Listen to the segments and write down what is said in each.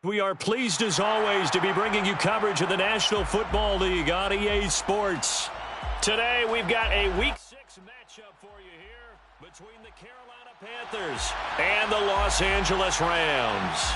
We are pleased as always to be bringing you coverage of the National Football League on EA Sports. Today we've got a Week 6 matchup for you here between the Carolina Panthers and the Los Angeles Rams.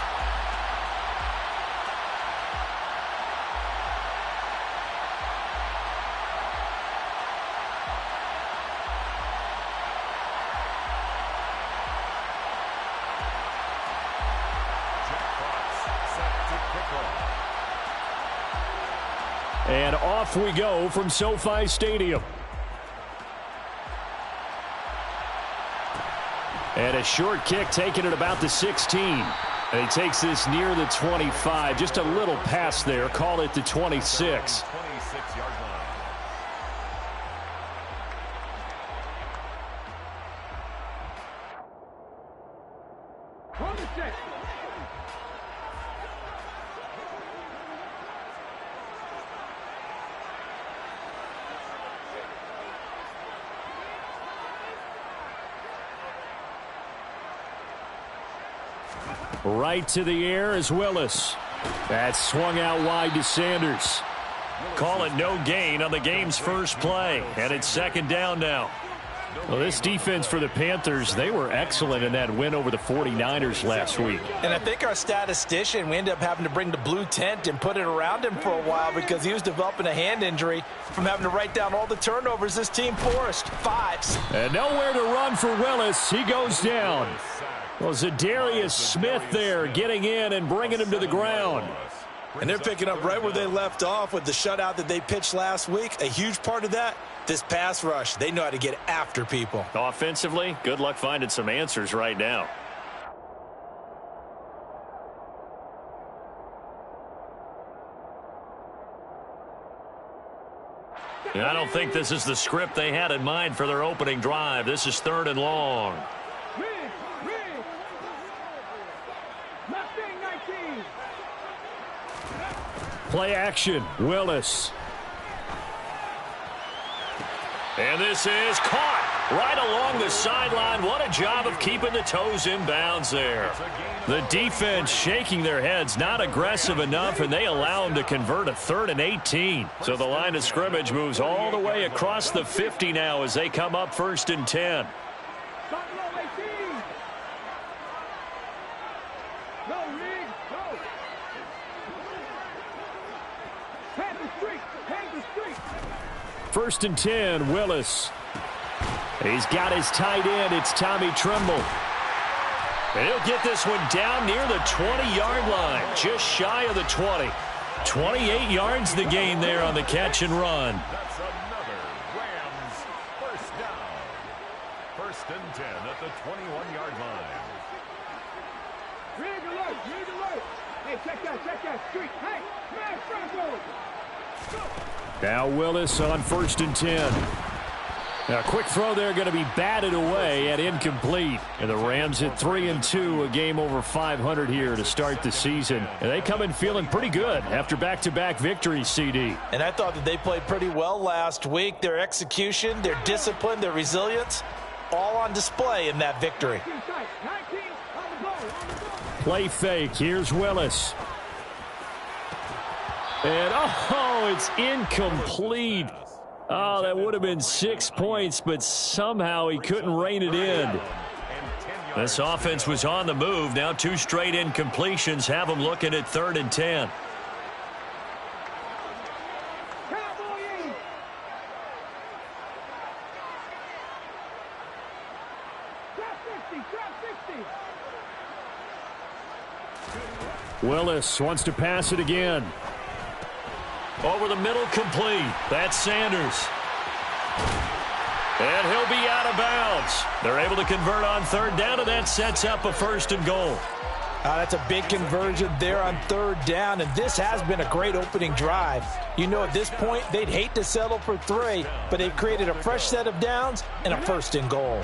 And off we go from SoFi Stadium. And a short kick taken at about the 16. And he takes this near the 25. Just a little pass there. Call it the 26. Right to the air is Willis. That's swung out wide to Sanders. Call it no gain on the game's first play. And it's second down now. Well, this defense for the Panthers, they were excellent in that win over the 49ers last week. And I think our statistician, we ended up having to bring the blue tent and put it around him for a while because he was developing a hand injury from having to write down all the turnovers this team forced. 5s. And nowhere to run for Willis. He goes down. Well, Zadarius Smith there getting in and bringing him to the ground. And they're picking up right where they left off with the shutout that they pitched last week. A huge part of that, this pass rush. They know how to get after people. Offensively, good luck finding some answers right now. I don't think this is the script they had in mind for their opening drive. This is 3rd and long. Play action, Willis. And this is caught right along the sideline. What a job of keeping the toes in bounds there. The defense shaking their heads, not aggressive enough, and they allow them to convert a 3rd and 18. So the line of scrimmage moves all the way across the 50 now as they come up 1st and 10. First and 10, Willis. He's got his tight end. It's Tommy Tremble. And he'll get this one down near the 20-yard line, just shy of the 20. 28 yards the gain there on the catch and run. That's another Rams first down. 1st and 10 at the 21-yard line. Rig alert. Hey, check that street. Hey, man, Franco. Now Willis on 1st and 10. Now a quick throw there going to be batted away and incomplete. And the Rams at 3-2, a game over 500 here to start the season. And they come in feeling pretty good after back-to-back victories, CD. And I thought that they played pretty well last week. Their execution, their discipline, their resilience, all on display in that victory. Play fake. Here's Willis. And, it's incomplete. Oh, that would have been 6 points, but somehow he couldn't rein it in. This offense was on the move. Now 2 straight incompletions have them looking at 3rd and 10. Willis wants to pass it again. Over the middle, complete. That's Sanders. And he'll be out of bounds. They're able to convert on 3rd down, and that sets up a 1st and goal. That's a big conversion there on 3rd down, and this has been a great opening drive. You know, at this point, they'd hate to settle for 3, but they've created a fresh set of downs and a 1st and goal.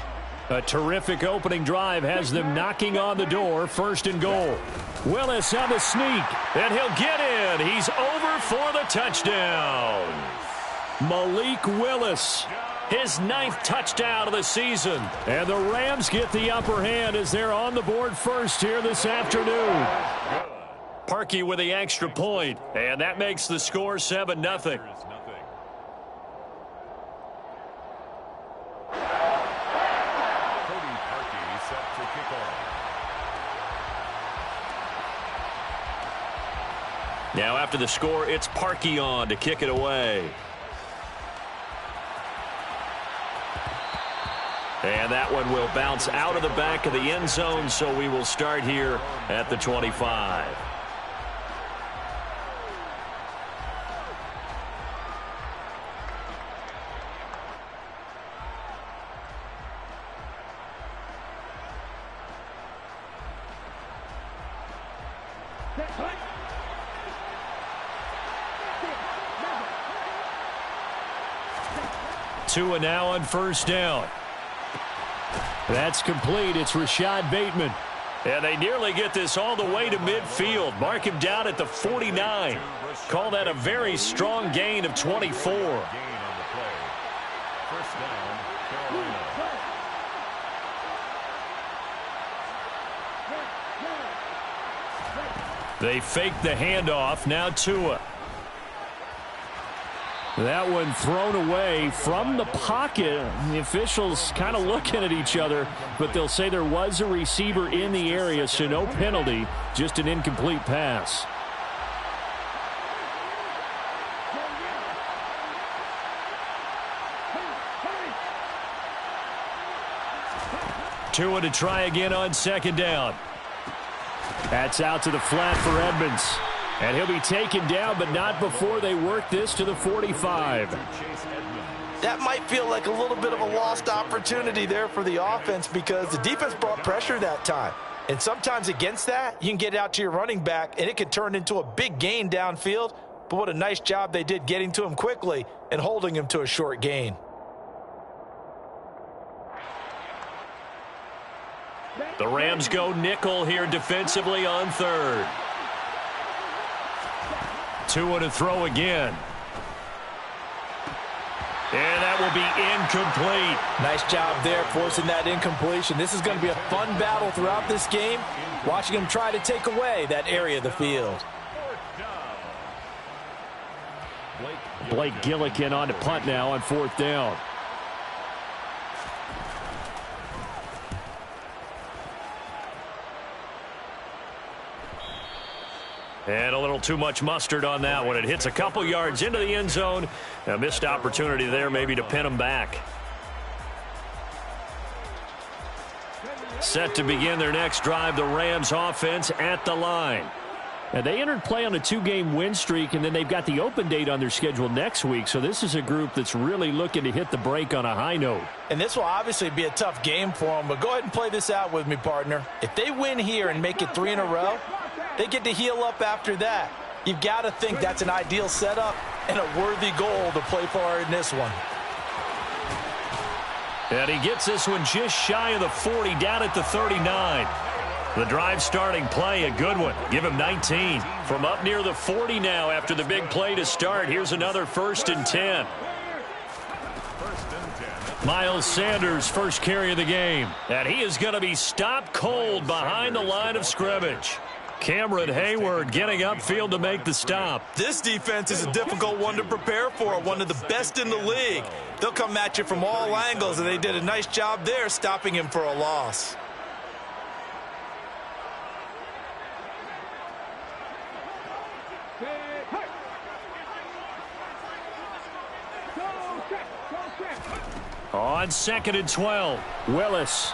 A terrific opening drive has them knocking on the door. 1st and goal. Willis on the sneak, and he'll get in. He's over for the touchdown. Malik Willis, his 9th touchdown of the season. And the Rams get the upper hand as they're on the board first here this afternoon. Parkey with the extra point, and that makes the score 7-0. Cody Parkey set to kick off. Now after the score, it's Parkey on to kick it away. And that one will bounce out of the back of the end zone, so we will start here at the 25. Tua now on first down. That's complete. It's Rashad Bateman. And they nearly get this all the way to midfield. Mark him down at the 49. Call that a very strong gain of 24. Gain on the play. First down, Carolina. They fake the handoff. Now Tua. That one thrown away from the pocket. The officials kind of looking at each other, but they'll say there was a receiver in the area, so no penalty, just an incomplete pass. Tua to try again on second down. That's out to the flat for Edmonds. And he'll be taken down, but not before they work this to the 45. That might feel like a little bit of a lost opportunity there for the offense because the defense brought pressure that time. And sometimes against that, you can get out to your running back, and it could turn into a big gain downfield. But what a nice job they did getting to him quickly and holding him to a short gain. The Rams go nickel here defensively on third. Tua to throw again. And that will be incomplete. Nice job there forcing that incompletion. This is going to be a fun battle throughout this game, watching him try to take away that area of the field. Blake Gillikin on to punt now on fourth down. And a little too much mustard on that one. It hits a couple yards into the end zone. A missed opportunity there maybe to pin them back. Set to begin their next drive, the Rams offense at the line. Now, they entered play on a 2-game win streak, and then they've got the open date on their schedule next week. So this is a group that's really looking to hit the break on a high note. And this will obviously be a tough game for them, but go ahead and play this out with me, partner. If they win here and make it 3 in a row, they get to heal up after that. You've got to think that's an ideal setup and a worthy goal to play for in this one. And he gets this one just shy of the 40, down at the 39. The drive starting play, a good one. Give him 19. From up near the 40 now after the big play to start. Here's another 1st and 10. Miles Sanders, first carry of the game. And he is going to be stopped cold behind the line of scrimmage. Cameron Hayward getting upfield to make the stop. This defense is a difficult one to prepare for, one of the best in the league. They'll come at you from all angles, and they did a nice job there stopping him for a loss. On 2nd and 12, Willis.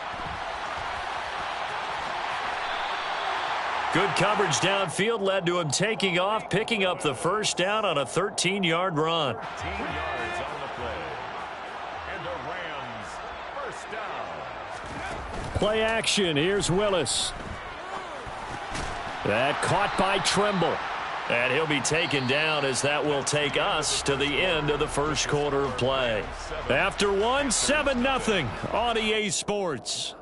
Good coverage downfield led to him taking off, picking up the first down on a 13-yard run. 13 yards on the play. And the Rams, first down. Play action. Here's Willis. That caught by Tremble. And he'll be taken down as that will take us to the end of the first quarter of play. After one, 7-0 on EA Sports.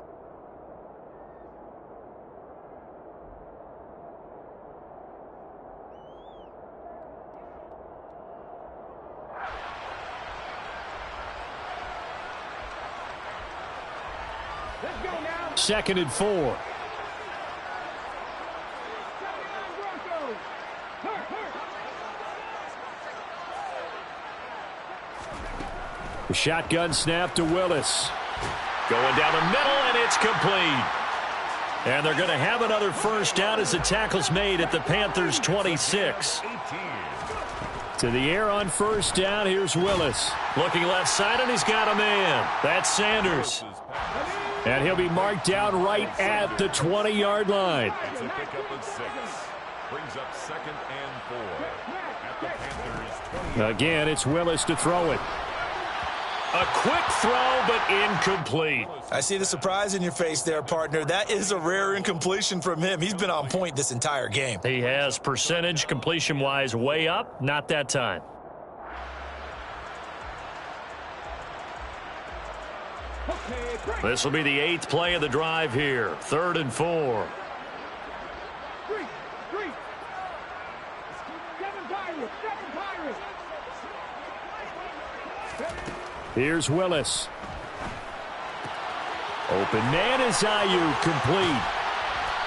Let's go now. 2nd and 4. The shotgun snap to Willis. Going down the middle, and it's complete. And they're going to have another first down as the tackle's made at the Panthers' 26. To the air on first down, here's Willis. Looking left side, and he's got a man. That's Sanders. And he'll be marked down right at the 20-yard line. It's a pickup of 6. Brings up 2nd and 4 at the Panthers' 20. Again, it's Willis to throw it. A quick throw, but incomplete. I see the surprise in your face there, partner. That is a rare incompletion from him. He's been on point this entire game. He has percentage completion-wise way up, not that time. This will be the 8th play of the drive here. 3rd and 4. Here's Willis. Open man is Ayuk, complete.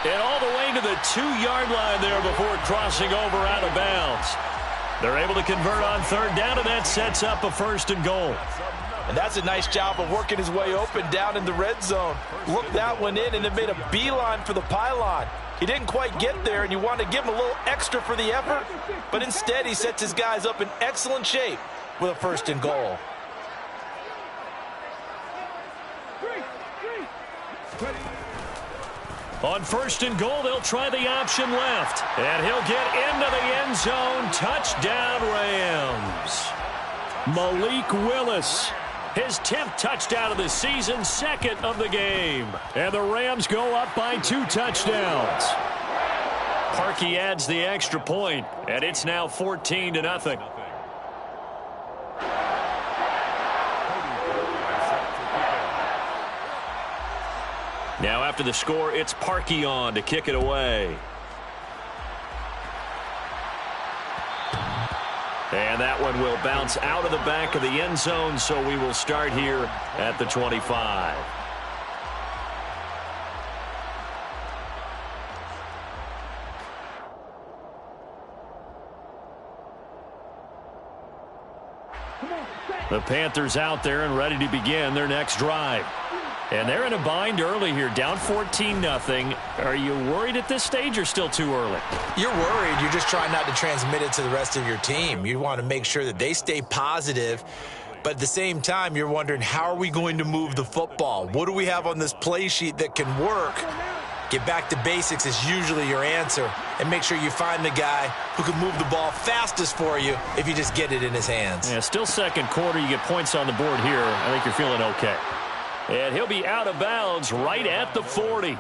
And all the way to the 2-yard line there before crossing over out of bounds. They're able to convert on 3rd down, and that sets up a 1st and goal. And that's a nice job of working his way open down in the red zone. Looked that one in and then made a beeline for the pylon. He didn't quite get there, and you want to give him a little extra for the effort. But instead, he sets his guys up in excellent shape with a 1st and goal. On 1st and goal, they'll try the option left. And he'll get into the end zone. Touchdown, Rams. Malik Willis. His 10th touchdown of the season, 2nd of the game. And the Rams go up by 2 touchdowns. Parkey adds the extra point, and it's now 14-0. Now after the score, it's Parkey on to kick it away. And that one will bounce out of the back of the end zone, so we will start here at the 25. The Panthers out there and ready to begin their next drive. And they're in a bind early here, down 14-0. Are you worried at this stage or still too early? You're worried. You're just trying not to transmit it to the rest of your team. You want to make sure that they stay positive. But at the same time, you're wondering, how are we going to move the football? What do we have on this play sheet that can work? Get back to basics is usually your answer. And make sure you find the guy who can move the ball fastest for you if you just get it in his hands. Yeah, still second quarter. You get points on the board here. I think you're feeling okay. And he'll be out of bounds right at the 40.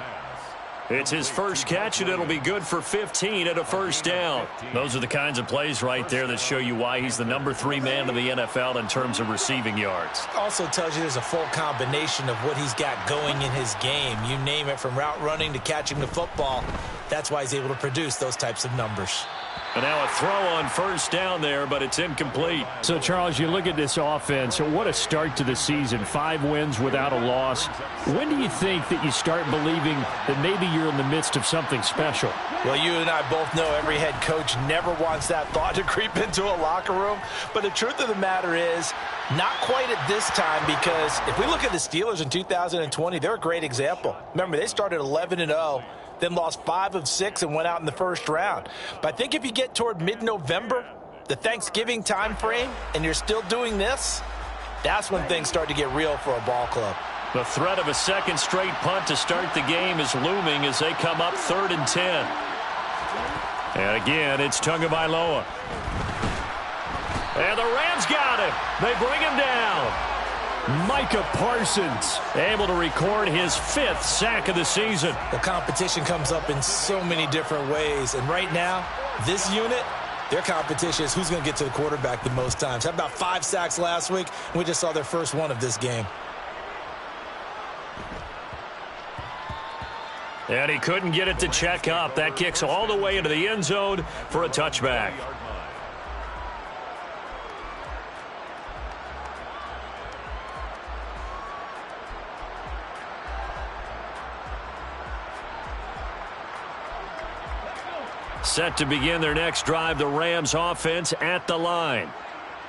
It's his first catch, and it'll be good for 15 at a 1st down. Those are the kinds of plays right there that show you why he's the number 3 man in the NFL in terms of receiving yards. Also tells you there's a full combination of what he's got going in his game. You name it, from route running to catching the football. That's why he's able to produce those types of numbers. And now a throw on 1st down there, but it's incomplete. So, Charles, you look at this offense, what a start to the season. 5 wins without a loss. When do you think that you start believing that maybe you're in the midst of something special? Well, you and I both know every head coach never wants that thought to creep into a locker room. But the truth of the matter is, not quite at this time, because if we look at the Steelers in 2020, they're a great example. Remember, they started 11-0. Then lost 5 of 6 and went out in the 1st round. But I think if you get toward mid-November, the Thanksgiving time frame, and you're still doing this, that's when things start to get real for a ball club. The threat of a 2nd straight punt to start the game is looming as they come up 3rd and 10. And again, it's Tagovailoa. And the Rams got him. They bring him down. Micah Parsons able to record his 5th sack of the season. The competition comes up in so many different ways. And right now, this unit, their competition is who's going to get to the quarterback the most times. Had about 5 sacks last week, and we just saw their first one of this game. And he couldn't get it to check up. That kicks all the way into the end zone for a touchback. Set to begin their next drive, the Rams offense at the line.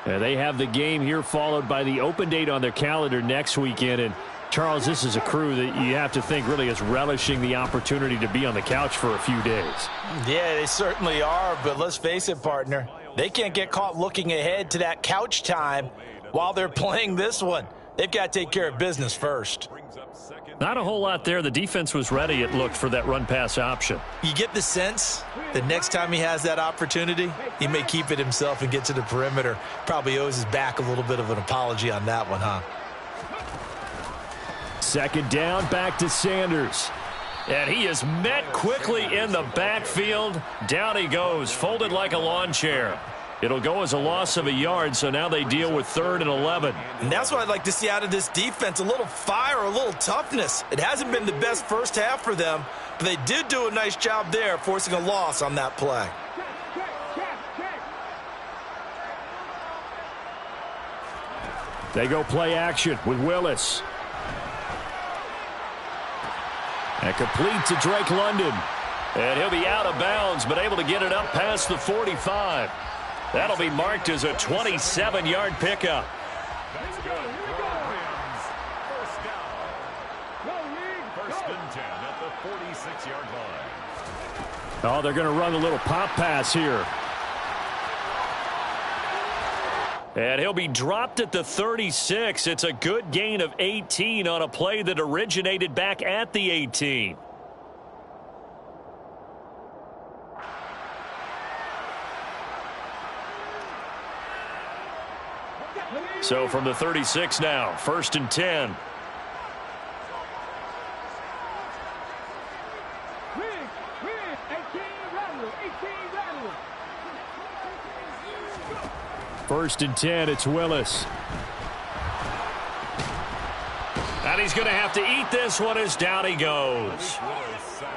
They have the game here followed by the open date on their calendar next weekend. And, Charles, this is a crew that you have to think really is relishing the opportunity to be on the couch for a few days. Yeah, they certainly are, but let's face it, partner. They can't get caught looking ahead to that couch time while they're playing this one. They've got to take care of business first. Not a whole lot there. The defense was ready, it looked, for that run-pass option. You get the sense that next time he has that opportunity, he may keep it himself and get to the perimeter. Probably owes his back a little bit of an apology on that one, huh? Second down, back to Sanders. And he is met quickly in the backfield. Down he goes, folded like a lawn chair. It'll go as a loss of a yard, so now they deal with 3rd and 11. And that's what I'd like to see out of this defense, a little fire, a little toughness. It hasn't been the best first half for them, but they did do a nice job there, forcing a loss on that play. They go play action with Willis. And complete to Drake London. And he'll be out of bounds, but able to get it up past the 45. That'll be marked as a 27-yard pickup. That's good. Rams. First down. First and 10 at the 46-yard line. Oh, they're going to run a little pop pass here. And he'll be dropped at the 36. It's a good gain of 18 on a play that originated back at the 18. So from the 36 now, 1st and 10. First and 10, it's Willis. And he's going to have to eat this one as down he goes.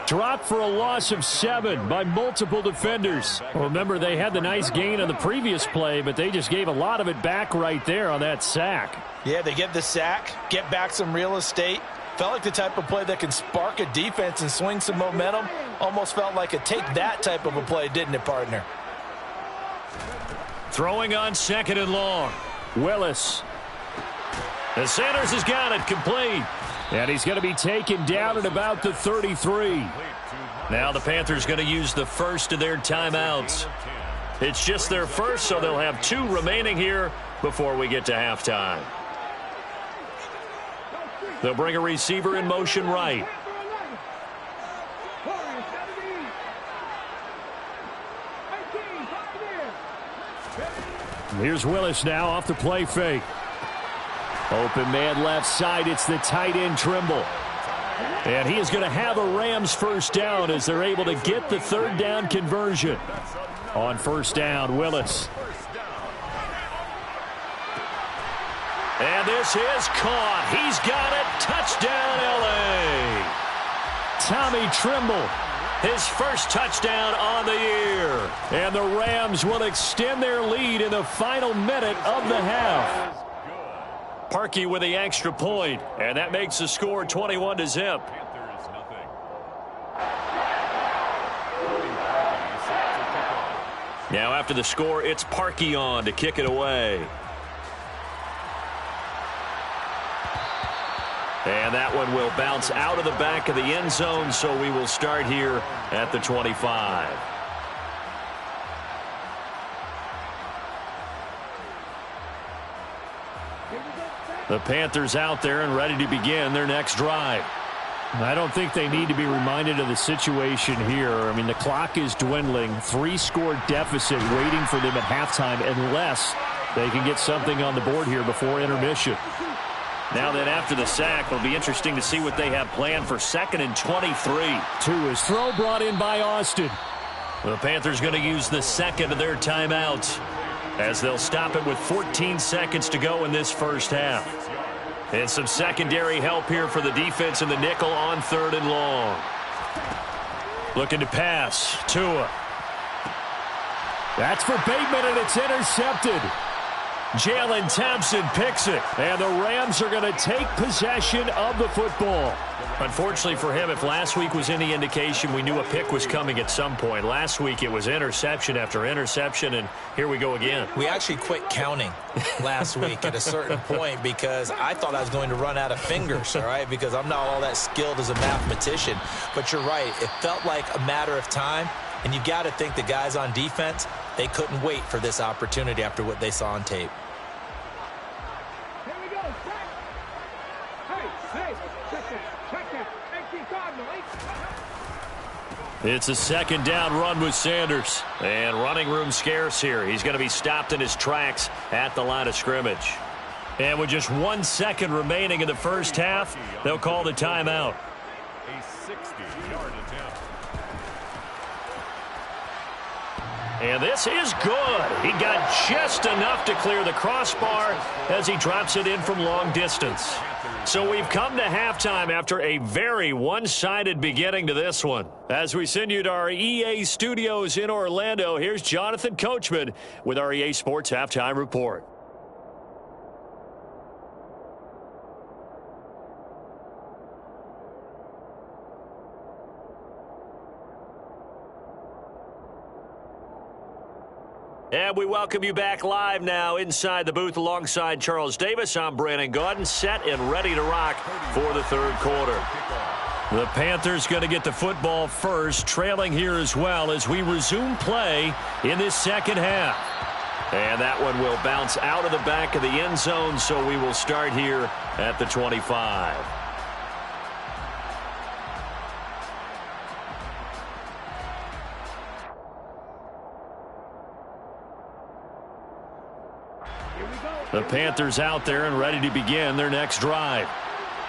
Dropped for a loss of 7 by multiple defenders. Well, remember, they had the nice gain on the previous play, but they just gave a lot of it back right there on that sack. Yeah, they get the sack, get back some real estate. Felt like the type of play that can spark a defense and swing some momentum. Almost felt like a take that type of a play, didn't it, partner? Throwing on 2nd and long. Willis. And Sanders has got it complete. And he's going to be taken down at about the 33. Now the Panthers going to use the first of their timeouts. It's just their first, so they'll have 2 remaining here before we get to halftime. They'll bring a receiver in motion right. Here's Willis now off the play fake. Open man left side. It's the tight end Trimble. And he is going to have a Rams first down as they're able to get the 3rd down conversion. On 1st down, Willis. And this is caught. He's got it. Touchdown, L.A. Tommy Trimble, his first touchdown on the year. And the Rams will extend their lead in the final minute of the half. Parkey with the extra point, and that makes the score 21-0. Now after the score, it's Parkey on to kick it away. And that one will bounce out of the back of the end zone, so we will start here at the 25. The Panthers out there and ready to begin their next drive. I don't think they need to be reminded of the situation here. I mean, the clock is dwindling. 3-score deficit waiting for them at halftime unless they can get something on the board here before intermission. Now then, after the sack, it'll be interesting to see what they have planned for 2nd and 23. To his throw brought in by Austin. The Panthers going to use the second of their timeouts as they'll stop it with 14 seconds to go in this first half. And some secondary help here for the defense in the nickel on 3rd and long. Looking to pass. Tua. That's for Bateman, and it's intercepted. Jalen Thompson picks it, and the Rams are going to take possession of the football. Unfortunately for him, if last week was any indication, we knew a pick was coming at some point. Last week it was interception after interception, and here we go again. We actually quit counting last week at a certain point because I thought I was going to run out of fingers, all right, because I'm not all that skilled as a mathematician. But you're right. It felt like a matter of time, and you got to think the guys on defense, they couldn't wait for this opportunity after what they saw on tape. Here we go. Hey, check that. Empty Cardinal. It's a second down run with Sanders. And running room scarce here. He's going to be stopped in his tracks at the line of scrimmage. And with just 1 second remaining in the first half, they'll call the timeout. A 60-yard attempt. And this is good. He got just enough to clear the crossbar as he drops it in from long distance. So we've come to halftime after a very one-sided beginning to this one. As we send you to our EA studios in Orlando, here's Jonathan Coachman with our EA Sports Halftime Report. And we welcome you back live now inside the booth alongside Charles Davis. I'm Brandon Gaudin, set and ready to rock for the third quarter. The Panthers going to get the football first, trailing here as well as we resume play in this second half. And that one will bounce out of the back of the end zone, so we will start here at the 25. The Panthers out there and ready to begin their next drive.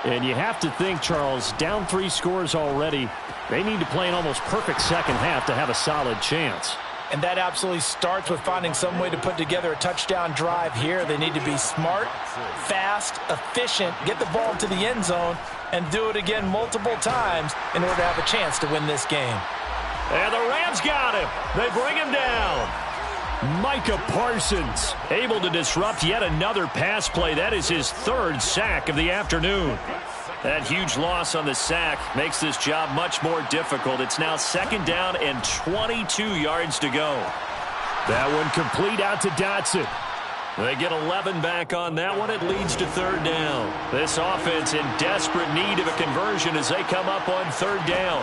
And you have to think, Charles, down 3 scores already. They need to play an almost perfect second half to have a solid chance. And that absolutely starts with finding some way to put together a touchdown drive here. They need to be smart, fast, efficient, get the ball to the end zone, and do it again multiple times in order to have a chance to win this game. And the Rams got him. They bring him down. Micah Parsons able to disrupt yet another pass play. That is his 3rd sack of the afternoon. That huge loss on the sack makes this job much more difficult. It's now 2nd down and 22 yards to go. That one complete out to Dotson. They get 11 back on that one. It leads to 3rd down. This offense in desperate need of a conversion as they come up on 3rd down.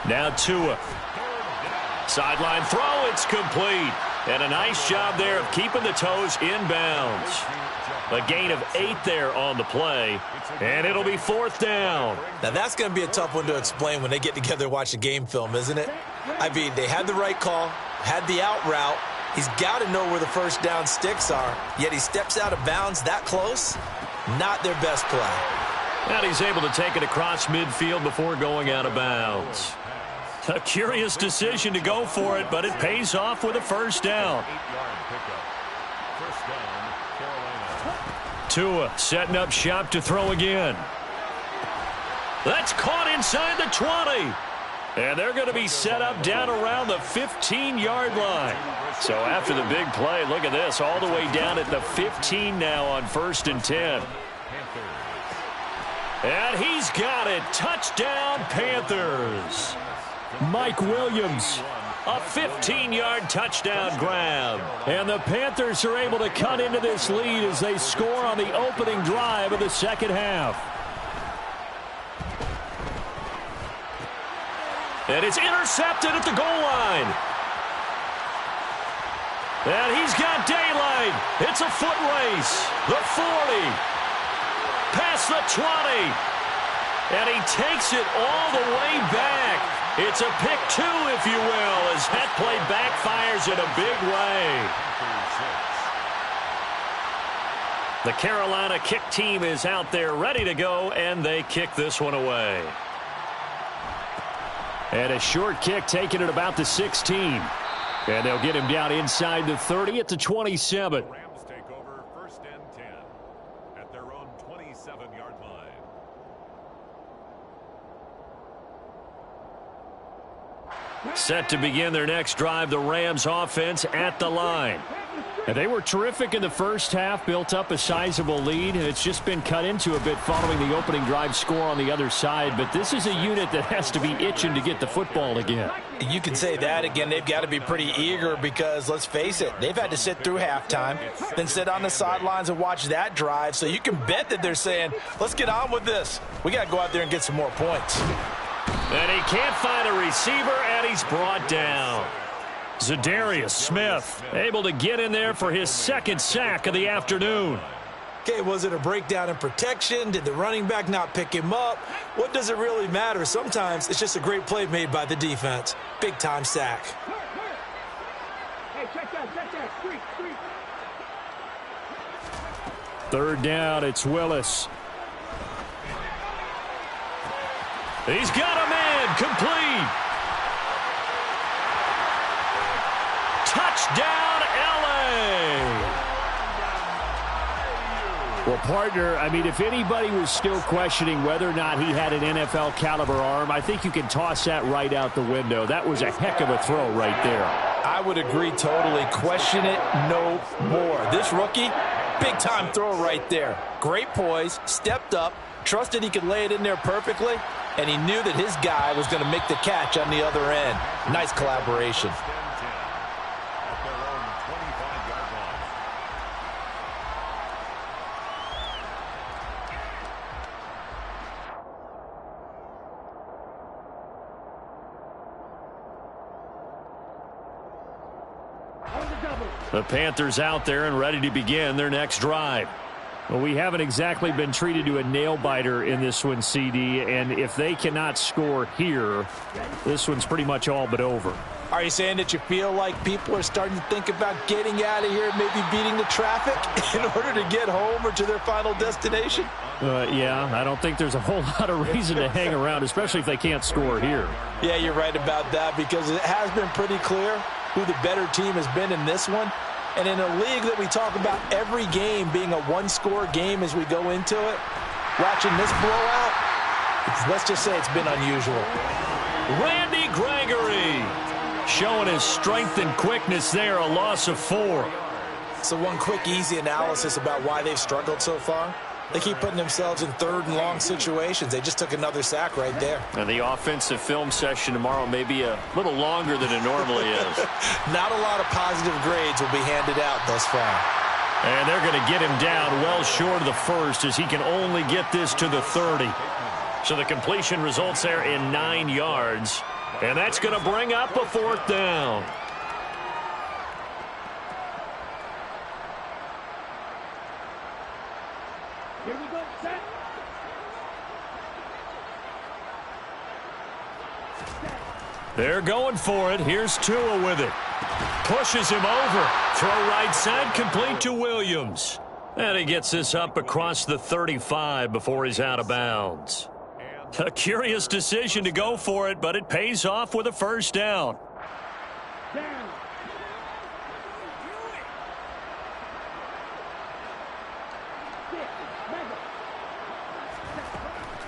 Now Tua. Sideline throw. It's complete. And a nice job there of keeping the toes inbounds. A gain of 8 there on the play. And it'll be 4th down. Now that's going to be a tough one to explain when they get together and watch the game film, isn't it? I mean, they had the right call, had the out route. He's got to know where the first down sticks are. Yet he steps out of bounds that close. Not their best play. And he's able to take it across midfield before going out of bounds. A curious decision to go for it, but it pays off with a 1st down. Tua setting up shop to throw again. That's caught inside the 20. And they're going to be set up down around the 15-yard line. So after the big play, look at this, all the way down at the 15 now on 1st and 10. And he's got it. Touchdown, Panthers. Mike Williams, a 15-yard touchdown grab. And the Panthers are able to cut into this lead as they score on the opening drive of the second half. And it's intercepted at the goal line. And he's got daylight. It's a foot race. The 40. Past the 20. And he takes it all the way back. It's a pick 2, if you will, as that play backfires in a big way. The Carolina kick team is out there ready to go, and they kick this one away. And a short kick taken at about the 16. And they'll get him down inside the 30 at the 27. Rams take over 1st and 10 at their own 27-yard line. Set to begin their next drive, the Rams offense at the line. And they were terrific in the first half, built up a sizable lead. It's just been cut into a bit following the opening drive score on the other side. But this is a unit that has to be itching to get the football again. You can say that again. They've got to be pretty eager because, let's face it, they've had to sit through halftime, then sit on the sidelines and watch that drive. So you can bet that they're saying, let's get on with this. We got to go out there and get some more points. And he can't find a receiver, and he's brought down. Za'Darius Smith able to get in there for his second sack of the afternoon. Okay, was it a breakdown in protection? Did the running back not pick him up? What does it really matter? Sometimes it's just a great play made by the defense. Big-time sack. Hey, check that. Street. Third down, it's Willis. He's got a man, complete. Touchdown, L.A. Well, partner, I mean, if anybody was still questioning whether or not he had an NFL caliber arm, I think you can toss that right out the window. That was a heck of a throw right there. I would agree totally. Question it no more. This rookie, big-time throw right there. Great poise, stepped up, trusted he could lay it in there perfectly, and he knew that his guy was going to make the catch on the other end. Nice collaboration. The Panthers out there and ready to begin their next drive. Well, we haven't exactly been treated to a nail-biter in this one, CD, and if they cannot score here, this one's pretty much all but over. Are you saying that you feel like people are starting to think about getting out of here, maybe beating the traffic in order to get home or to their final destination? Yeah, I don't think there's a whole lot of reason to hang around, especially if they can't score here. Yeah, you're right about that because it has been pretty clear who the better team has been in this one. And in a league that we talk about every game being a one-score game as we go into it, watching this blowout, let's just say it's been unusual. Randy Gregory showing his strength and quickness there, a loss of 4. So one quick, easy analysis about why they've struggled so far. They keep putting themselves in third and long situations. They just took another sack right there. And the offensive film session tomorrow may be a little longer than it normally is. Not a lot of positive grades will be handed out thus far. And they're going to get him down well short of the first as he can only get this to the 30. So the completion results there in 9 yards. And that's going to bring up a fourth down. Here we go, set. They're going for it. Here's Tua with it. Pushes him over. Throw right side, complete to Williams. And he gets this up across the 35 before he's out of bounds. A curious decision to go for it, but it pays off with a first down. Down.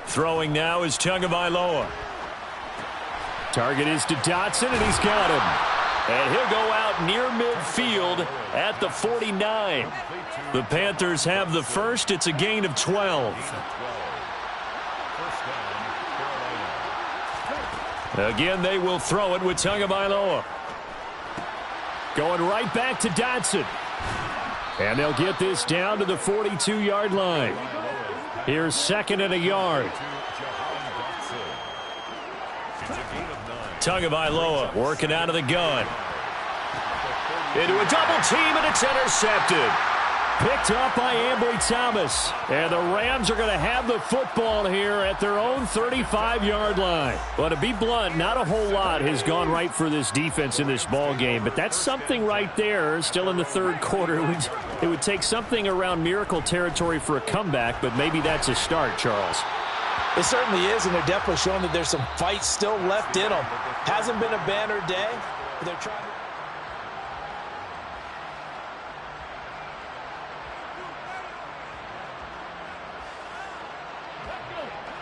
Throwing now is Tagovailoa. Target is to Dotson, and he's got him. And he'll go out near midfield at the 49. The Panthers have the first. It's a gain of 12. Again, they will throw it with Tagovailoa. Going right back to Dotson. And they'll get this down to the 42-yard line. Here's second and a yard. Tagovailoa working out of the gun. Into a double team, and it's intercepted. Picked up by Ambry Thomas. And the Rams are going to have the football here at their own 35-yard line. Well, to be blunt, not a whole lot has gone right for this defense in this ball game, but that's something right there. Still in the third quarter. It would take something around miracle territory for a comeback, but maybe that's a start, Charles. It certainly is, and they're definitely showing that there's some fight still left in them. Hasn't been a banner day, but they're trying to...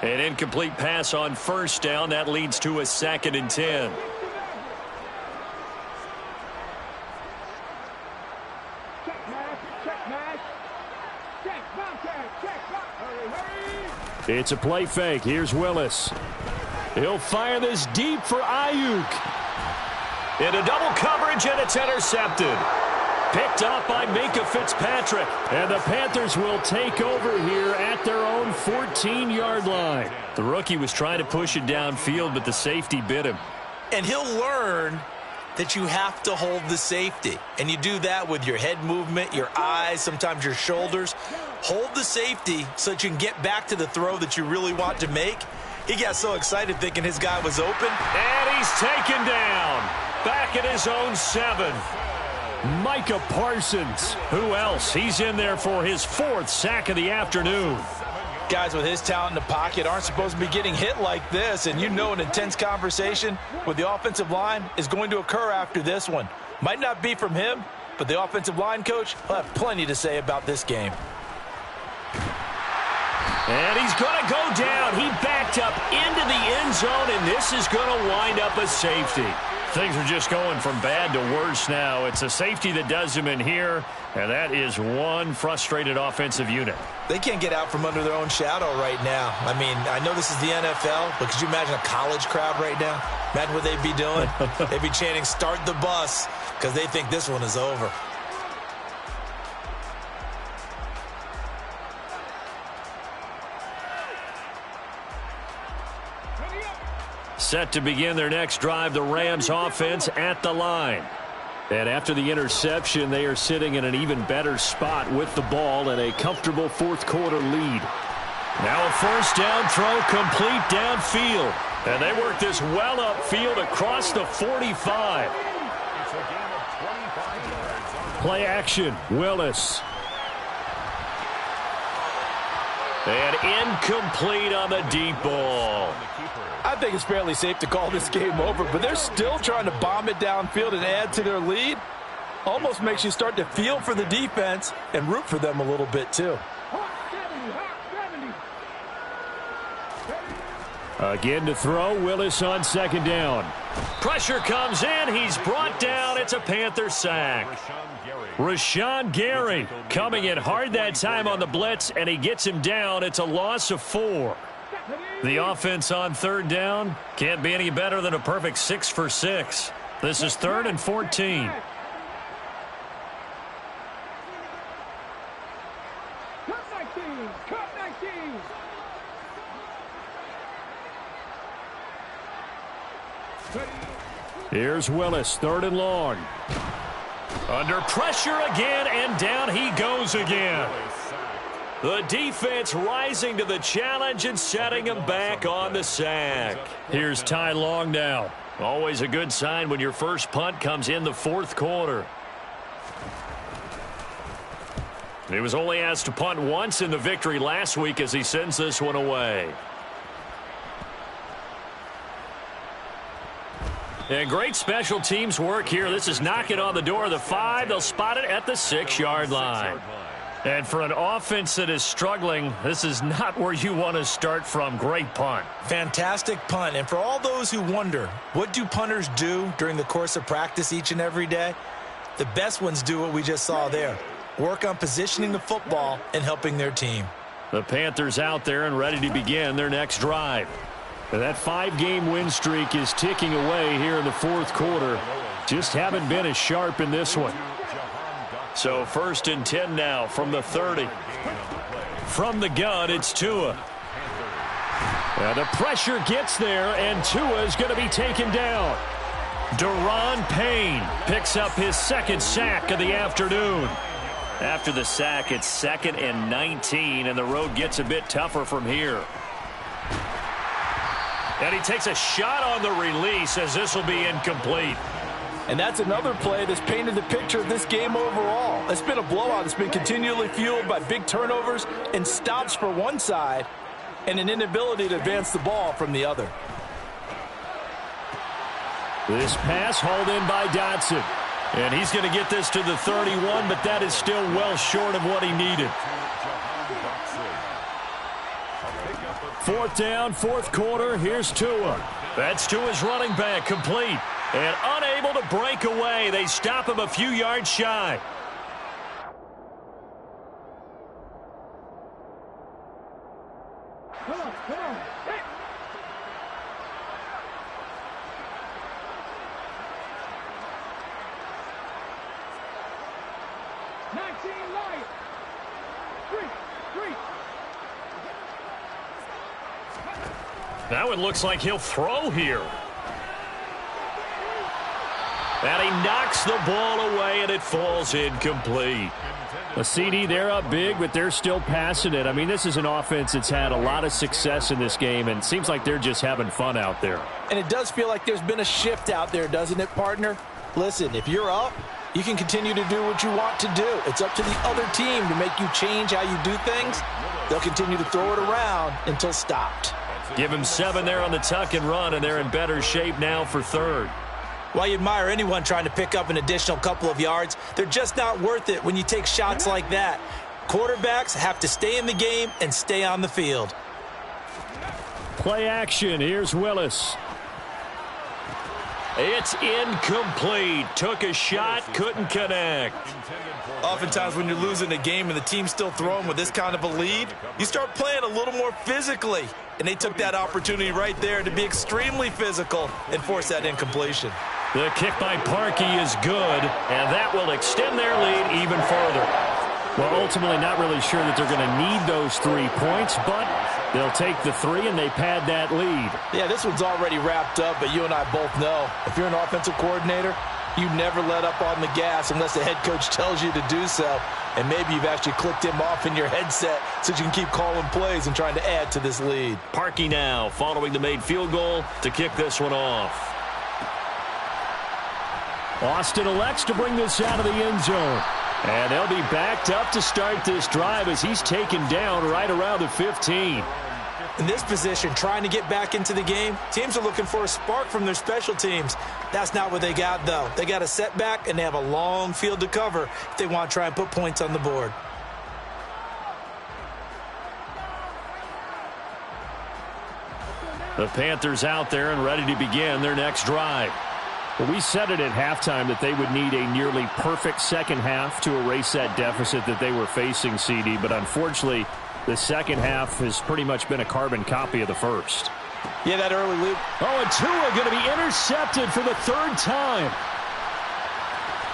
An incomplete pass on first down. That leads to a 2nd and 10. Check It's a play fake. Here's Willis. He'll fire this deep for Ayuk. Into double coverage, and it's intercepted. Picked up by Minkah Fitzpatrick. And the Panthers will take over here at their own 14-yard line. The rookie was trying to push it downfield, but the safety bit him. And he'll learn that you have to hold the safety. And you do that with your head movement, your eyes, sometimes your shoulders. Hold the safety so that you can get back to the throw that you really want to make. He got so excited thinking his guy was open. And he's taken down. Back at his own 7. Micah Parsons. Who else? He's in there for his 4th sack of the afternoon. Guys with his talent in the pocket aren't supposed to be getting hit like this, and you know an intense conversation with the offensive line is going to occur after this one. Might not be from him, but the offensive line coach will have plenty to say about this game. And he's going to go down. He backed up into the end zone, and this is going to wind up a safety. Things are just going from bad to worse now. It's a safety that does him in here, and that is one frustrated offensive unit. They can't get out from under their own shadow right now. I mean, I know this is the NFL, but could you imagine a college crowd right now? Imagine what they'd be doing. They'd be chanting, "Start the bus," because they think this one is over. Set to begin their next drive, the Rams offense at the line. And after the interception, they are sitting in an even better spot with the ball and a comfortable fourth-quarter lead. Now a first down throw complete downfield. And they work this well upfield across the 45. Play action, Willis. And incomplete on the deep ball. I think it's fairly safe to call this game over, but they're still trying to bomb it downfield and add to their lead. Almost makes you start to feel for the defense and root for them a little bit too. Again to throw, Willis on second down. Pressure comes in, he's brought down, it's a Panther sack. Rashawn Gary coming in hard that time on the blitz, and he gets him down. It's a loss of 4. The offense on third down can't be any better than a perfect 6 for 6. This is 3rd and 14. Here's Willis, 3rd and long. Under pressure again, and down he goes again. The defense rising to the challenge and setting him back on the sack. Here's Ty Long now. Always a good sign when your first punt comes in the 4th quarter. He was only asked to punt once in the victory last week as he sends this one away. And great special teams work here. This is knocking on the door of the 5. They'll spot it at the 6-yard line. And for an offense that is struggling, this is not where you want to start from. Great punt. Fantastic punt. And for all those who wonder, what do punters do during the course of practice each and every day? The best ones do what we just saw there. Work on positioning the football and helping their team. The Panthers out there and ready to begin their next drive. That 5-game win streak is ticking away here in the 4th quarter. Just haven't been as sharp in this one. So 1st and 10 now from the 30. From the gun, it's Tua. And the pressure gets there, and Tua is going to be taken down. Daron Payne picks up his 2nd sack of the afternoon. After the sack, it's 2nd and 19, and the road gets a bit tougher from here. And he takes a shot on the release as this will be incomplete. And that's another play that's painted the picture of this game overall. It's been a blowout. It's been continually fueled by big turnovers and stops for one side and an inability to advance the ball from the other. This pass hauled in by Dotson. And he's going to get this to the 31, but that is still well short of what he needed. 4th down, 4th quarter. Here's Tua. That's Tua's running back, complete. And unable to break away. They stop him a few yards shy. 19 light. Three. Now it looks like he'll throw here. And he knocks the ball away, and it falls incomplete. A CD, they're up big, but they're still passing it. I mean, this is an offense that's had a lot of success in this game, and it seems like they're just having fun out there. And it does feel like there's been a shift out there, doesn't it, partner? Listen, if you're up, you can continue to do what you want to do. It's up to the other team to make you change how you do things. They'll continue to throw it around until stopped. Give him 7 there on the tuck and run, and they're in better shape now for third. While you admire anyone trying to pick up an additional couple of yards, they're just not worth it when you take shots like that. Quarterbacks have to stay in the game and stay on the field. Play action. Here's Willis. It's incomplete. Took a shot, couldn't connect. Oftentimes when you're losing a game and the team's still throwing with this kind of a lead, you start playing a little more physically. And they took that opportunity right there to be extremely physical and force that incompletion. The kick by Parkey is good, and that will extend their lead even further. Well, ultimately not really sure that they're going to need those 3 points, but they'll take the 3 and they pad that lead. Yeah, this one's already wrapped up, but you and I both know if you're an offensive coordinator, you never let up on the gas unless the head coach tells you to do so. And maybe you've actually clicked him off in your headset so you can keep calling plays and trying to add to this lead. Parkey now following the made field goal to kick this one off. Austin elects to bring this out of the end zone. And they'll be backed up to start this drive as he's taken down right around the 15. In this position, trying to get back into the game, teams are looking for a spark from their special teams. That's not what they got, though. They got a setback, and they have a long field to cover if they want to try and put points on the board. The Panthers out there and ready to begin their next drive. Well, we said it at halftime that they would need a nearly perfect second half to erase that deficit that they were facing, CD, but unfortunately, the second half has pretty much been a carbon copy of the first. Yeah, that early loop. Oh, and Tua going to be intercepted for the 3rd time.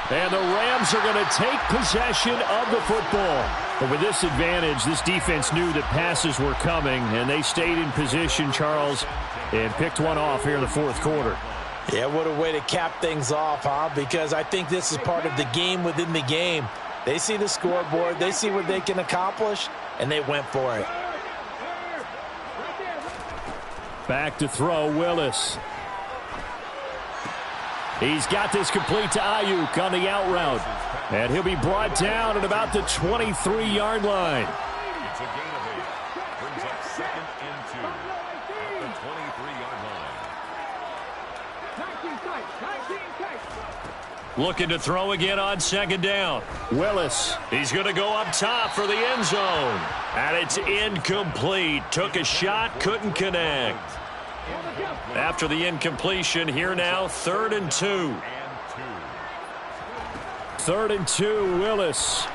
And the Rams are going to take possession of the football. But with this advantage, this defense knew that passes were coming, and they stayed in position, Charles, and picked one off here in the 4th quarter. Yeah, what a way to cap things off, huh? Because I think this is part of the game within the game. They see the scoreboard, they see what they can accomplish, and they went for it. Back to throw, Willis. He's got this complete to Ayuk on the out route. And he'll be brought down at about the 23-yard line. It's a gain of 8. Brings up 2nd and 2 at the 23-yard line. 19 tight. Looking to throw again on 2nd down. Willis. He's going to go up top for the end zone. And it's incomplete. Took a shot, couldn't connect. After the incompletion, here now, 3rd and 2. 3rd and 2, Willis.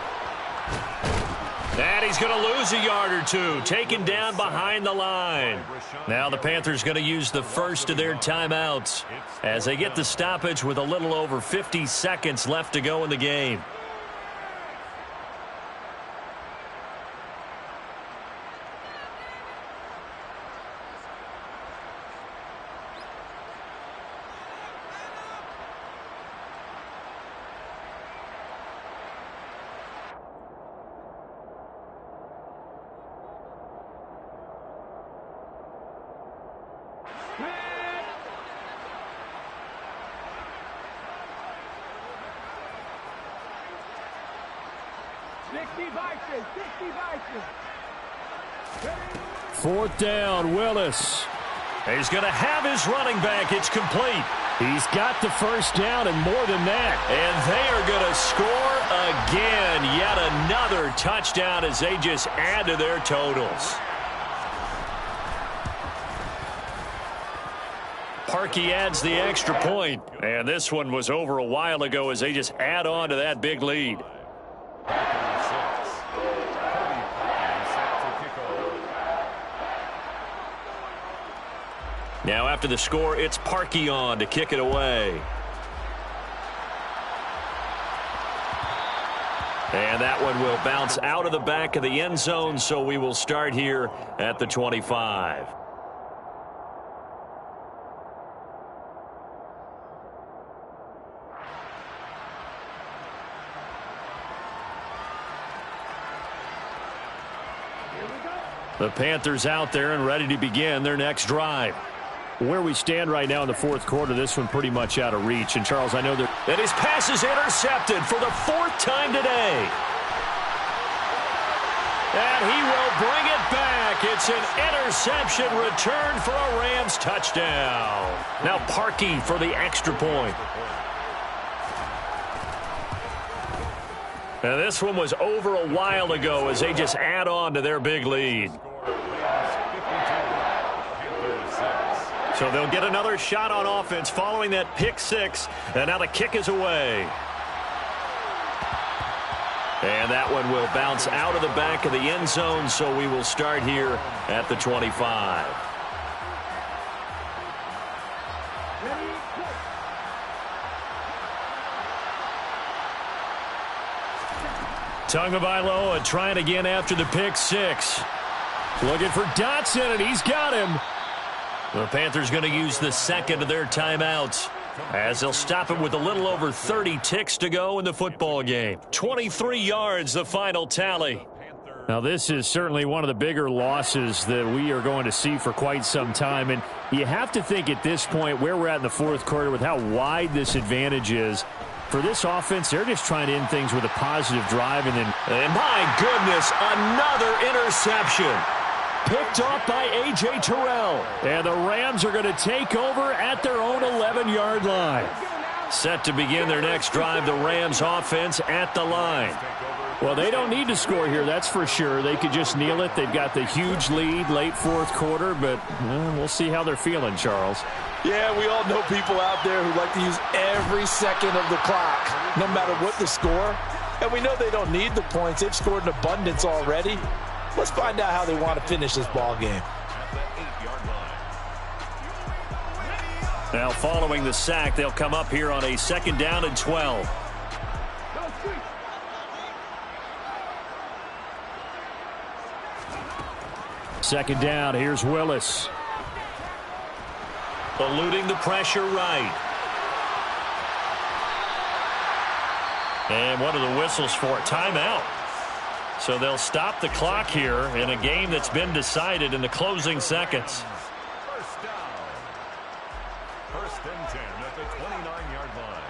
And he's going to lose a yard or two, taken down behind the line. Now the Panthers going to use the first of their timeouts as they get the stoppage with a little over 50 seconds left to go in the game. Fourth down, Willis. He's going to have his running back. It's complete. He's got the first down and more than that. And they are going to score again. Yet another touchdown as they just add to their totals. Parkey adds the extra point. And this one was over a while ago as they just add on to that big lead. Now after the score, it's Parkey on to kick it away. And that one will bounce out of the back of the end zone, so we will start here at the 25. The Panthers out there and ready to begin their next drive. Where we stand right now in the fourth quarter, this one pretty much out of reach. And, Charles, I know that... And his pass is intercepted for the fourth time today. And he will bring it back. It's an interception return for a Rams touchdown. Now Parkey for the extra point. And this one was over a while ago as they just add on to their big lead. So they'll get another shot on offense following that pick six. And now the kick is away. And that one will bounce out of the back of the end zone, so we will start here at the 25. Tagovailoa trying again after the pick six. Looking for Dotson, and he's got him. The Panthers going to use the second of their timeouts as they'll stop it with a little over 30 ticks to go in the football game. 23 yards, the final tally. Now, this is certainly one of the bigger losses that we are going to see for quite some time. And you have to think at this point where we're at in the fourth quarter with how wide this advantage is. For this offense, they're just trying to end things with a positive drive. And my goodness, another interception. Picked off by A.J. Terrell. And the Rams are going to take over at their own 11-yard line. Set to begin their next drive, the Rams offense at the line. Well, they don't need to score here, that's for sure. They could just kneel it. They've got the huge lead late fourth quarter, but we'll see how they're feeling, Charles. Yeah, we all know people out there who like to use every second of the clock, no matter what the score. And we know they don't need the points. They've scored in abundance already. Let's find out how they want to finish this ball game. Now, following the sack, they'll come up here on a 2nd down and 12. Second down, here's Willis. Eluding the pressure right. And what are the whistles for? Timeout. So they'll stop the clock here in a game that's been decided in the closing seconds. First down. 1st and 10 at the 29-yard line.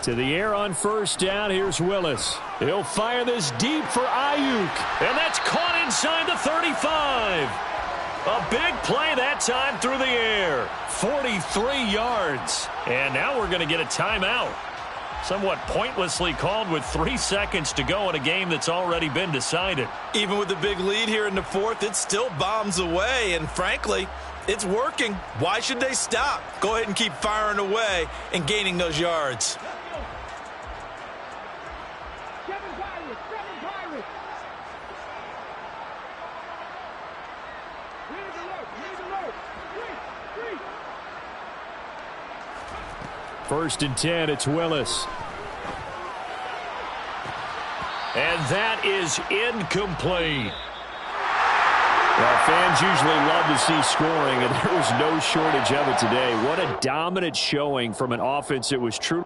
To the air on 1st down, here's Willis. He'll fire this deep for Ayuk. And that's caught inside the 35. A big play that time through the air. 43 yards. And now we're going to get a timeout. Somewhat pointlessly called with 3 seconds to go in a game that's already been decided. Even with the big lead here in the fourth, it still bombs away. And frankly, it's working. Why should they stop? Go ahead and keep firing away and gaining those yards. First and 10, it's Willis. And that is incomplete. Well, fans usually love to see scoring, and there was no shortage of it today. What a dominant showing from an offense that was truly